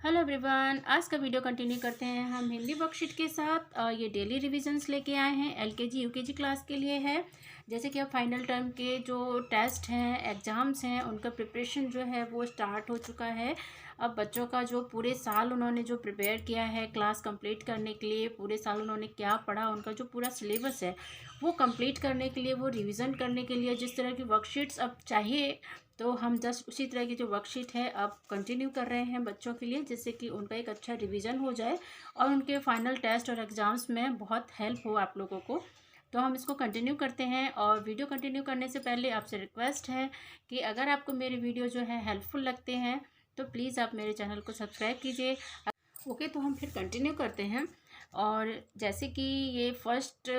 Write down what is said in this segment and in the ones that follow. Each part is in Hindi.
हेलो एवरीवन, आज का वीडियो कंटिन्यू करते हैं हम हिंदी वर्कशीट के साथ। ये डेली रिविजन्स लेके आए हैं, एलकेजी यूकेजी क्लास के लिए है। जैसे कि अब फाइनल टर्म के जो टेस्ट हैं, एग्ज़ाम्स हैं, उनका प्रिपरेशन जो है वो स्टार्ट हो चुका है। अब बच्चों का जो पूरे साल उन्होंने जो प्रिपेयर किया है क्लास कंप्लीट करने के लिए, पूरे साल उन्होंने क्या पढ़ा, उनका जो पूरा सिलेबस है वो कंप्लीट करने के लिए, वो रिविज़न करने के लिए जिस तरह की वर्कशीट्स अब चाहिए, तो हम जस्ट उसी तरह की जो वर्कशीट है अब कंटिन्यू कर रहे हैं बच्चों के लिए, जिससे कि उनका एक अच्छा रिवीजन हो जाए और उनके फाइनल टेस्ट और एग्ज़ाम्स में बहुत हेल्प हो आप लोगों को। तो हम इसको कंटिन्यू करते हैं। और वीडियो कंटिन्यू करने से पहले आपसे रिक्वेस्ट है कि अगर आपको मेरे वीडियो जो है हेल्पफुल लगते हैं तो प्लीज़ आप मेरे चैनल को सब्सक्राइब कीजिए। ओके, तो हम फिर कंटिन्यू करते हैं। और जैसे कि ये फर्स्ट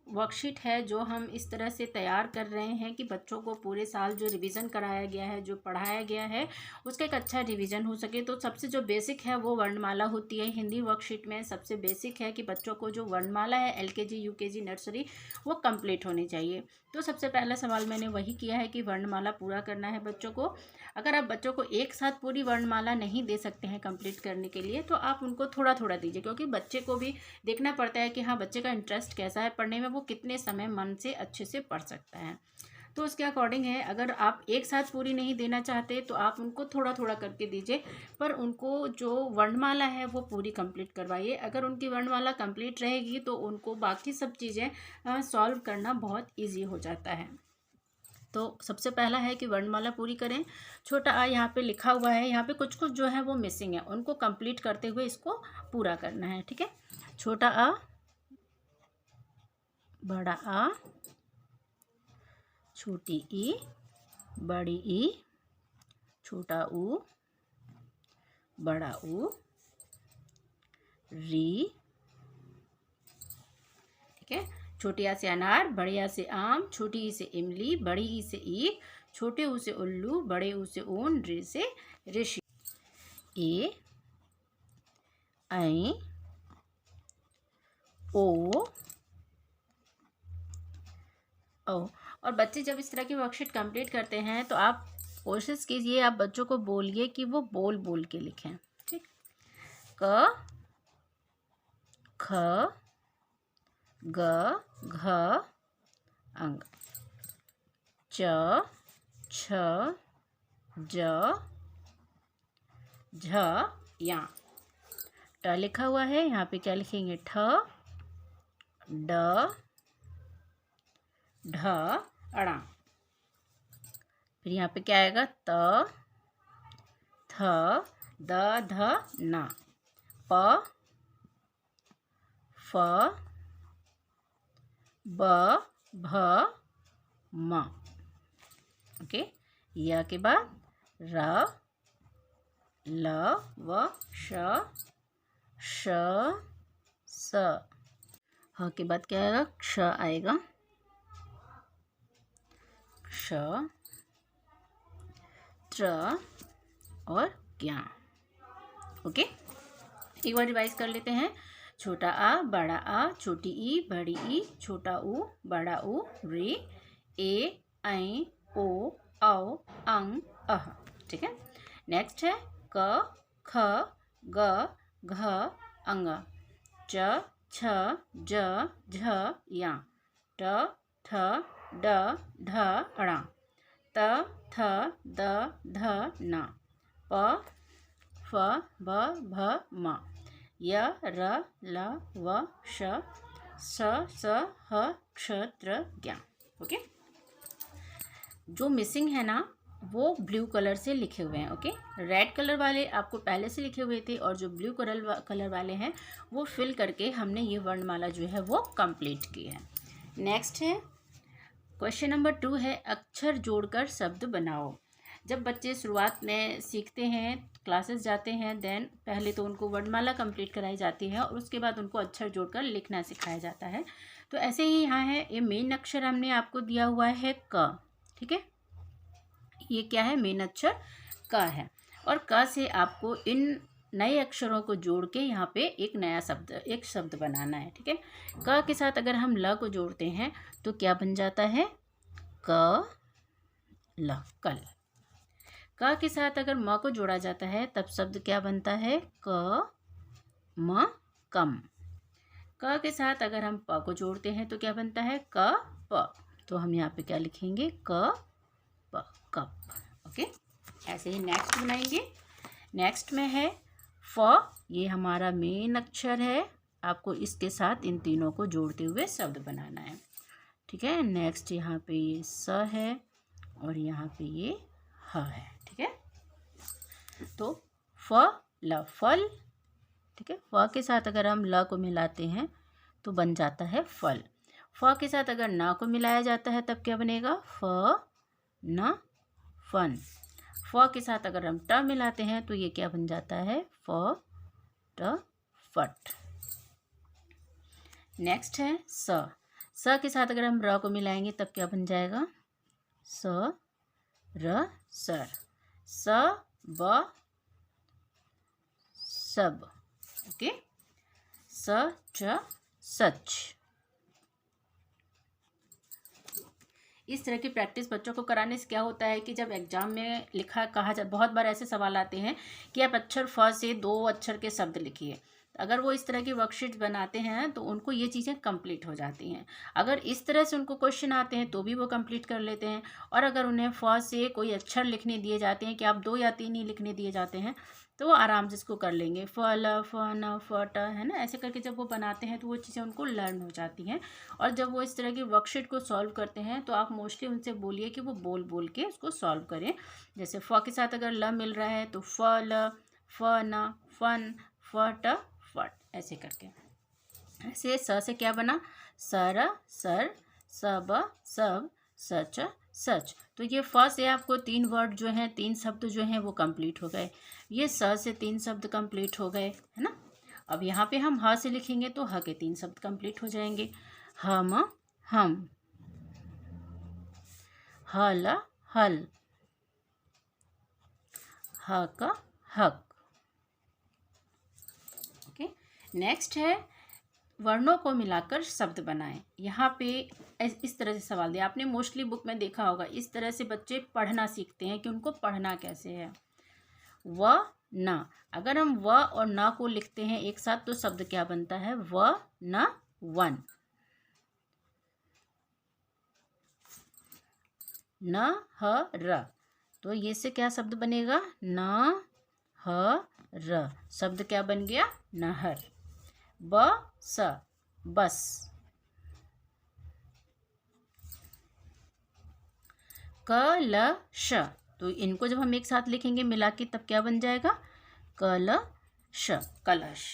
वर्कशीट है जो हम इस तरह से तैयार कर रहे हैं कि बच्चों को पूरे साल जो रिवीजन कराया गया है, जो पढ़ाया गया है, उसका एक अच्छा रिवीजन हो सके। तो सबसे जो बेसिक है वो वर्णमाला होती है। हिंदी वर्कशीट में सबसे बेसिक है कि बच्चों को जो वर्णमाला है एलकेजी यूकेजी नर्सरी वो कंप्लीट होनी चाहिए। तो सबसे पहला सवाल मैंने वही किया है कि वर्णमाला पूरा करना है बच्चों को। अगर आप बच्चों को एक साथ पूरी वर्णमाला नहीं दे सकते हैं कंप्लीट करने के लिए, तो आप उनको थोड़ा थोड़ा दीजिए, क्योंकि बच्चे को भी देखना पड़ता है कि हाँ, बच्चे का इंटरेस्ट कैसा है पढ़ने में, वो कितने समय मन से अच्छे से पढ़ सकता है। तो उसके अकॉर्डिंग है। अगर आप एक साथ पूरी नहीं देना चाहते तो आप उनको थोड़ा थोड़ा करके दीजिए, पर उनको जो वर्णमाला है वो पूरी कंप्लीट करवाइए। अगर उनकी वर्णमाला कंप्लीट रहेगी तो उनको बाकी सब चीज़ें सॉल्व करना बहुत ईजी हो जाता है। तो सबसे पहला है कि वर्णमाला पूरी करें। छोटा आ यहाँ पे लिखा हुआ है, यहाँ पे कुछ कुछ जो है वो मिसिंग है, उनको कंप्लीट करते हुए इसको पूरा करना है। ठीक है, छोटा आ, बड़ा आ, छोटी ई, बड़ी ई, छोटा ऊ, बड़ा ऊ, री। ठीक है, छोटी आ से अनार, बड़ी आ से आम, छोटी ई से इमली, बड़ी ई से ईख, छोटे ऊ से उल्लू, बड़े ऊ से ऊन, रे से ऋषि। ए, ऐ, ओ, ओ। और बच्चे जब इस तरह की वर्कशीट कंप्लीट करते हैं तो आप कोशिश कीजिए, आप बच्चों को बोलिए कि वो बोल बोल के लिखें। ठीक, क, ख, ग, घ, अंग, च, छ, ज, झ, या। ट लिखा हुआ है, यहाँ पे क्या लिखेंगे? ठ, ड, ढ, अड़ा। फिर यहाँ पे क्या आएगा? त, थ, द, ध, न, प, फ, ब, भ, म। ओके, य के बाद र, ल, व, श, श, स। ह के बाद क्या आएगा? क्ष आएगा, क्ष, त्र और ज्ञा। ओके, एक बार रिवाइज कर लेते हैं। छोटा आ, बड़ा आ, छोटी ई, बड़ी ई, छोटा ऊ, बड़ा ऊ, रे, ए, ऐ, ओ, औ, अंग, अह। ठीक है, नेक्स्ट है क, ख, ग, घ, अंग, च, छ, ज, झ, या, ट, ठ, ड, ढ, अड़ा, त, थ, द, ध, न, प, फ, ब, भ, म, य, र, ल, व, श, स, ह, क्ष, त्र, ज्ञ। ओके, जो मिसिंग है ना वो ब्लू कलर से लिखे हुए हैं। ओके, रेड कलर वाले आपको पहले से लिखे हुए थे और जो ब्लू कलर वाले हैं वो फिल करके हमने ये वर्णमाला जो है वो कंप्लीट की है। नेक्स्ट है क्वेश्चन नंबर 2 है, अक्षर जोड़कर शब्द बनाओ। जब बच्चे शुरुआत में सीखते हैं, क्लासेस जाते हैं, देन पहले तो उनको वर्णमाला कंप्लीट कराई जाती है और उसके बाद उनको अक्षर जोड़कर लिखना सिखाया जाता है। तो ऐसे ही यहाँ है, ये मेन अक्षर हमने आपको दिया हुआ है क। ठीक है, ये क्या है? मेन अक्षर क है। और क से आपको इन नए अक्षरों को जोड़ के यहाँ पे एक नया शब्द, एक शब्द बनाना है। ठीक है, क के साथ अगर हम ल को जोड़ते हैं तो क्या बन जाता है? क, ल, कल। क के साथ अगर म को जोड़ा जाता है तब शब्द क्या बनता है? क म कम। क के साथ अगर हम प को जोड़ते हैं तो क्या बनता है? क प। तो हम यहाँ पे क्या लिखेंगे? क प, कप। ओके, ऐसे ही नेक्स्ट बनाएंगे। नेक्स्ट में है फ। ये हमारा मेन अक्षर है, आपको इसके साथ इन तीनों को जोड़ते हुए शब्द बनाना है। ठीक है, नेक्स्ट यहाँ पे ये स है और यहाँ पे ये ह है। ठीक है, तो फ ल फल। ठीक है, फ के साथ अगर हम ल को मिलाते हैं तो बन जाता है फल। फ के साथ अगर न को मिलाया जाता है तब क्या बनेगा? फ न फन। फ के साथ अगर हम ट मिलाते हैं तो ये क्या बन जाता है? फ ट फट। नेक्स्ट है स। स के साथ अगर हम र को मिलाएंगे तब क्या बन जाएगा? स र सर। स ब सब। ओके, स च सच। इस तरह की प्रैक्टिस बच्चों को कराने से क्या होता है कि जब एग्जाम में लिखा कहा जा, बहुत बार ऐसे सवाल आते हैं कि आप अक्षर फ से 2 अक्षर के शब्द लिखिए। अगर वो इस तरह की वर्कशीट बनाते हैं तो उनको ये चीज़ें कंप्लीट हो जाती हैं। अगर इस तरह से उनको क्वेश्चन आते हैं तो भी वो कंप्लीट कर लेते हैं। और अगर उन्हें फ से कोई अक्षर लिखने दिए जाते हैं कि आप 2 या 3 ही लिखने दिए जाते हैं तो वो आराम से इसको कर लेंगे। फ ल फ न फ ट, है ना, ऐसे करके जब वो बनाते हैं तो वो चीज़ें उनको लर्न हो जाती हैं। और जब वो इस तरह की वर्कशीट को सॉल्व करते हैं तो आप मोस्टली उनसे बोलिए कि वो बोल बोल के उसको सॉल्व करें। जैसे फ के साथ अगर ल मिल रहा है तो फ ल, फ न, फन, फ ट फट, ऐसे करके। ऐसे स से क्या बना? सर सर, सब सब, सच सच। तो ये फ से आपको 3 वर्ड जो हैं, 3 शब्द जो हैं वो कंप्लीट हो गए। ये स से 3 शब्द कंप्लीट हो गए, है ना। अब यहाँ पे हम ह से लिखेंगे तो ह के 3 शब्द कंप्लीट हो जाएंगे। हम, हल हल, हक हक। ओके, नेक्स्ट है वर्णों को मिलाकर शब्द बनाएं। यहाँ पे इस तरह से सवाल दिया, आपने मोस्टली बुक में देखा होगा। इस तरह से बच्चे पढ़ना सीखते हैं कि उनको पढ़ना कैसे है। व न, अगर हम व और न को लिखते हैं एक साथ तो शब्द क्या बनता है? व न वन। न ह र, तो ये से क्या शब्द बनेगा? न ह र, शब्द क्या बन गया? नहर। ब स, बस। क ल श, तो इनको जब हम एक साथ लिखेंगे मिला के तब क्या बन जाएगा? कलश, कलश।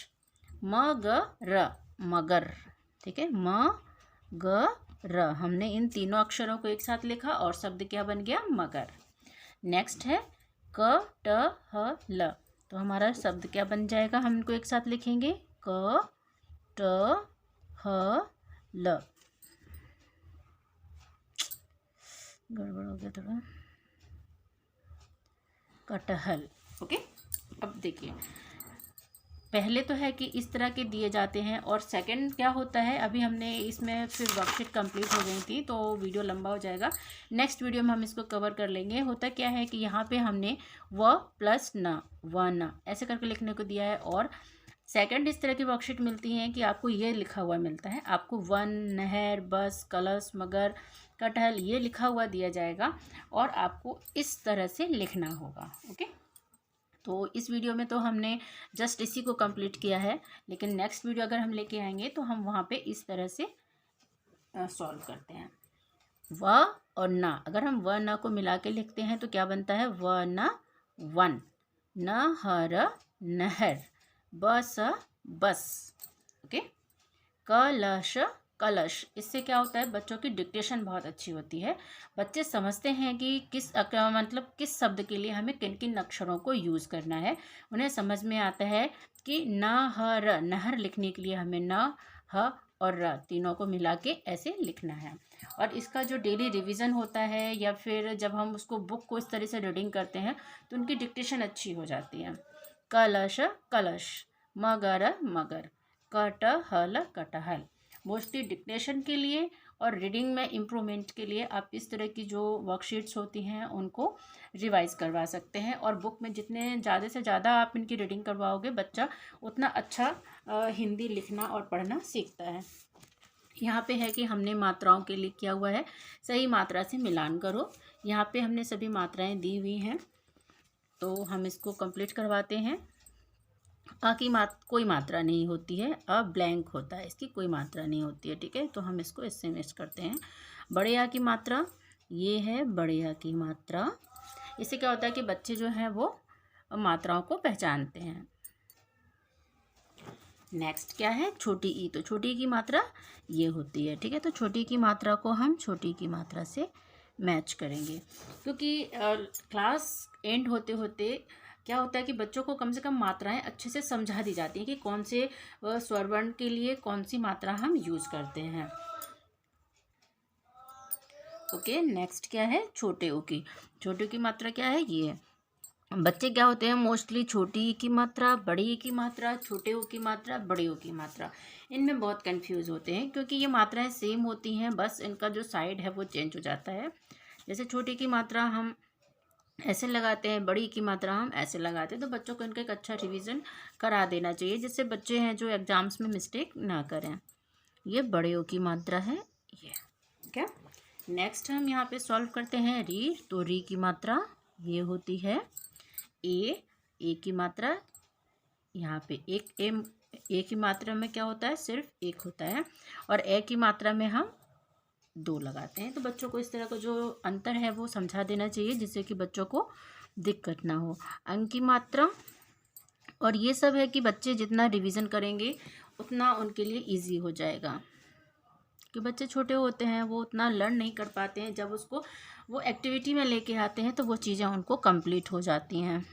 म ग र, मगर। ठीक है, म ग र, हमने इन तीनों अक्षरों को एक साथ लिखा और शब्द क्या बन गया? मगर। नेक्स्ट है क ट ह ल, तो हमारा शब्द क्या बन जाएगा? हम इनको एक साथ लिखेंगे क ट ह ल। गड़बड़ हो गया थोड़ा। कटहल। ओके, अब देखिए, पहले तो है कि इस तरह के दिए जाते हैं और सेकंड क्या होता है, अभी हमने इसमें फिर वर्कशीट कंप्लीट हो गई थी तो वीडियो लंबा हो जाएगा। नेक्स्ट वीडियो में हम इसको कवर कर लेंगे। होता क्या है कि यहाँ पे हमने व प्लस न, व न ऐसे करके लिखने को दिया है। और सेकंड इस तरह की वर्कशीट मिलती हैं कि आपको ये लिखा हुआ मिलता है, आपको वन, नहर, बस, कलश, मगर, कटहल ये लिखा हुआ दिया जाएगा और आपको इस तरह से लिखना होगा। ओके, तो इस वीडियो में तो हमने जस्ट इसी को कंप्लीट किया है, लेकिन नेक्स्ट वीडियो अगर हम लेके आएंगे तो हम वहाँ पे इस तरह से सॉल्व करते हैं। व और न, अगर हम व न को मिला के लिखते हैं तो क्या बनता है? व न वन, न हर नहर, बस बस। ओके, कलश कलश, इससे क्या होता है? बच्चों की डिक्टेशन बहुत अच्छी होती है। बच्चे समझते हैं कि मतलब किस शब्द के लिए हमें किन किन अक्षरों को यूज़ करना है। उन्हें समझ में आता है कि न ह र, नहर लिखने के लिए हमें न, ह और र तीनों को मिला के ऐसे लिखना है। और इसका जो डेली रिवीजन होता है या फिर जब हम उसको बुक को इस तरह से रीडिंग करते हैं तो उनकी डिक्टेशन अच्छी हो जाती है। कलश कलश, मगर मगर, कटहल कटहल। मोस्टली डिक्टेशन के लिए और रीडिंग में इम्प्रूवमेंट के लिए आप इस तरह की जो वर्कशीट्स होती हैं उनको रिवाइज़ करवा सकते हैं। और बुक में जितने ज़्यादा से ज़्यादा आप इनकी रीडिंग करवाओगे बच्चा उतना अच्छा हिंदी लिखना और पढ़ना सीखता है। यहाँ पे है कि हमने मात्राओं के लिए किया हुआ है, सही मात्रा से मिलान करो। यहाँ पे हमने सभी मात्राएं दी हुई हैं, तो हम इसको कंप्लीट करवाते हैं। अ की कोई मात्रा नहीं होती है, अ ब्लैंक होता है, इसकी कोई मात्रा नहीं होती है, ठीक है। तो हम इसको इससे मिक्स करते हैं। बड़े आ की मात्रा, ये है बड़े आ की मात्रा। इससे क्या होता है कि बच्चे जो हैं वो मात्राओं को पहचानते हैं। नेक्स्ट क्या है, छोटी ई। तो छोटी ई की मात्रा ये होती है, ठीक है। तो छोटी की मात्रा को हम छोटी की मात्रा से मैच करेंगे, क्योंकि क्लास एंड होते होते क्या होता है कि बच्चों को कम से कम मात्राएं अच्छे से समझा दी जाती हैं कि कौन से स्वर वर्ण के लिए कौन सी मात्रा हम यूज़ करते हैं। ओके, नेक्स्ट क्या है, छोटे ओ की। छोटे की मात्रा क्या है, ये है। बच्चे क्या होते हैं, मोस्टली छोटी ई की मात्रा, बड़ी ई की मात्रा, छोटे ओ की मात्रा, बड़े ओ की मात्रा, इनमें बहुत कंफ्यूज होते हैं, क्योंकि ये मात्राएं सेम होती हैं, बस इनका जो साइड है वो चेंज हो जाता है। जैसे छोटी की मात्रा हम ऐसे लगाते हैं, बड़ी की मात्रा हम ऐसे लगाते हैं। तो बच्चों को इनका एक अच्छा रिवीजन करा देना चाहिए, जिससे बच्चे हैं जो एग्जाम्स में मिस्टेक ना करें। ये बड़े ओ की मात्रा है, ये क्या। नेक्स्ट हम यहाँ पे सॉल्व करते हैं री। तो री की मात्रा ये होती है ए की मात्रा, यहाँ पे एक ए की मात्रा में क्या होता है, सिर्फ एक होता है, और ए की मात्रा में हम 2 लगाते हैं। तो बच्चों को इस तरह का जो अंतर है वो समझा देना चाहिए, जिससे कि बच्चों को दिक्कत ना हो। अंक की मात्रा, और ये सब है कि बच्चे जितना रिवीजन करेंगे उतना उनके लिए इजी हो जाएगा, कि बच्चे छोटे होते हैं वो उतना लर्न नहीं कर पाते हैं। जब उसको वो एक्टिविटी में लेके आते हैं तो वो चीज़ें उनको कंप्लीट हो जाती हैं।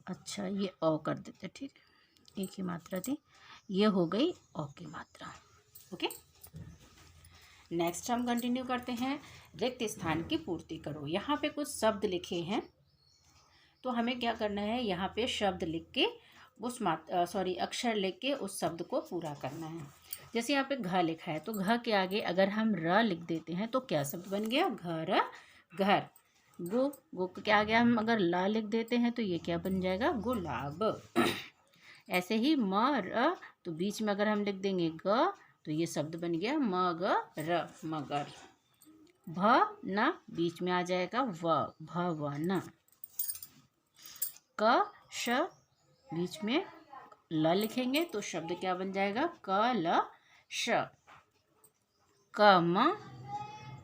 अच्छा, ये ओ कर देते, ठीक है, एक ही मात्रा थी, ये हो गई ओ की मात्रा। ओके, नेक्स्ट हम कंटिन्यू करते हैं। रिक्त स्थान की पूर्ति करो। यहाँ पे कुछ शब्द लिखे हैं, तो हमें क्या करना है, यहाँ पे शब्द लिख के उस अक्षर लिख के उस शब्द को पूरा करना है। जैसे यहाँ पे घ लिखा है, तो घ के आगे अगर हम र लिख देते हैं तो क्या शब्द बन गया, घर, घर। गो के आगे हम अगर ला लिख देते हैं तो ये क्या बन जाएगा, गुलाब। ऐसे ही म र, तो बीच में अगर हम लिख देंगे ग तो ये शब्द बन गया मगर, मगर। भ न बीच में आ जाएगा व, भवन। क श बीच में ल लिखेंगे तो शब्द क्या बन जाएगा, कलश। कम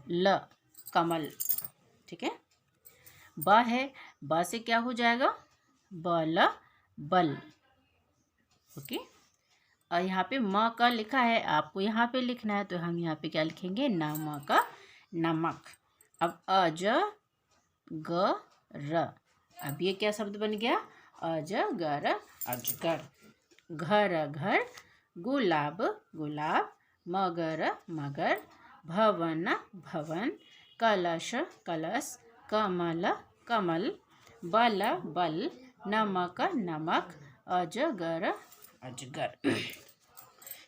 ल, कमल, ठीक है। ब है, ब से क्या हो जाएगा, बल, बल। ओके, और यहाँ पे म का लिखा है, आपको यहाँ पे लिखना है, तो हम यहाँ पे क्या लिखेंगे, नमक, नमक। अब अज ग र, अब ये क्या शब्द बन गया, अजगर, अजगर। घर, घर। गुलाब, गुलाब। मगर, मगर। भवन, भवन। कलश, कलश। कमल, कमल। बल, बल। नमक, नमक। अजगर, अजगर।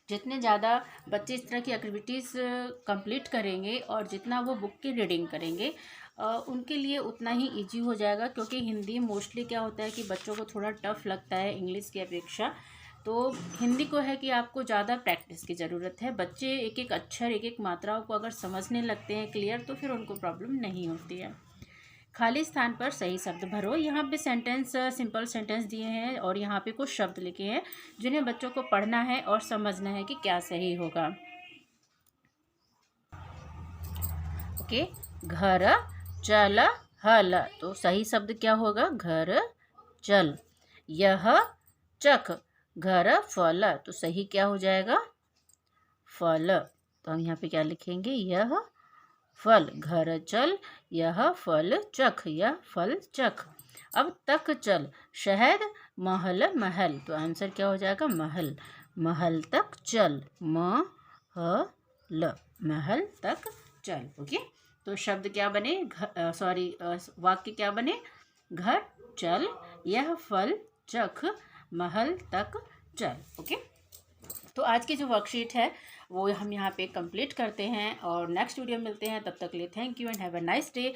जितने ज़्यादा बच्चे इस तरह की एक्टिविटीज़ कंप्लीट करेंगे और जितना वो बुक की रीडिंग करेंगे उनके लिए उतना ही इजी हो जाएगा, क्योंकि हिंदी मोस्टली क्या होता है कि बच्चों को थोड़ा टफ लगता है इंग्लिश की अपेक्षा। तो हिंदी को है कि आपको ज़्यादा प्रैक्टिस की ज़रूरत है। बच्चे एक एक अक्षर, एक एक मात्राओं को अगर समझने लगते हैं क्लियर, तो फिर उनको प्रॉब्लम नहीं होती है। खाली स्थान पर सही शब्द भरो। यहाँ पे सेंटेंस, सिंपल सेंटेंस दिए हैं और यहाँ पे कुछ शब्द लिखे हैं जिन्हें बच्चों को पढ़ना है और समझना है कि क्या सही होगा। ओके, घर, चल, हल। तो सही शब्द क्या होगा, घर, चल। यह चख, घर, फल। तो सही क्या हो जाएगा, फल। तो हम यहाँ पे क्या लिखेंगे, यह फल, घर चल, यह फल चख, यह फल चख। अब तक चल, शहद, महल, महल। तो आंसर क्या हो जाएगा, महल, महल तक चल, महल, महल तक चल। ओके, तो शब्द क्या बने, वाक्य क्या बने, घर चल, यह फल चख, महल तक चल। ओके, तो आज की जो वर्कशीट है वो हम यहाँ पे कंप्लीट करते हैं और नेक्स्ट वीडियो मिलते हैं। तब तक के लिए thank you and have a nice day.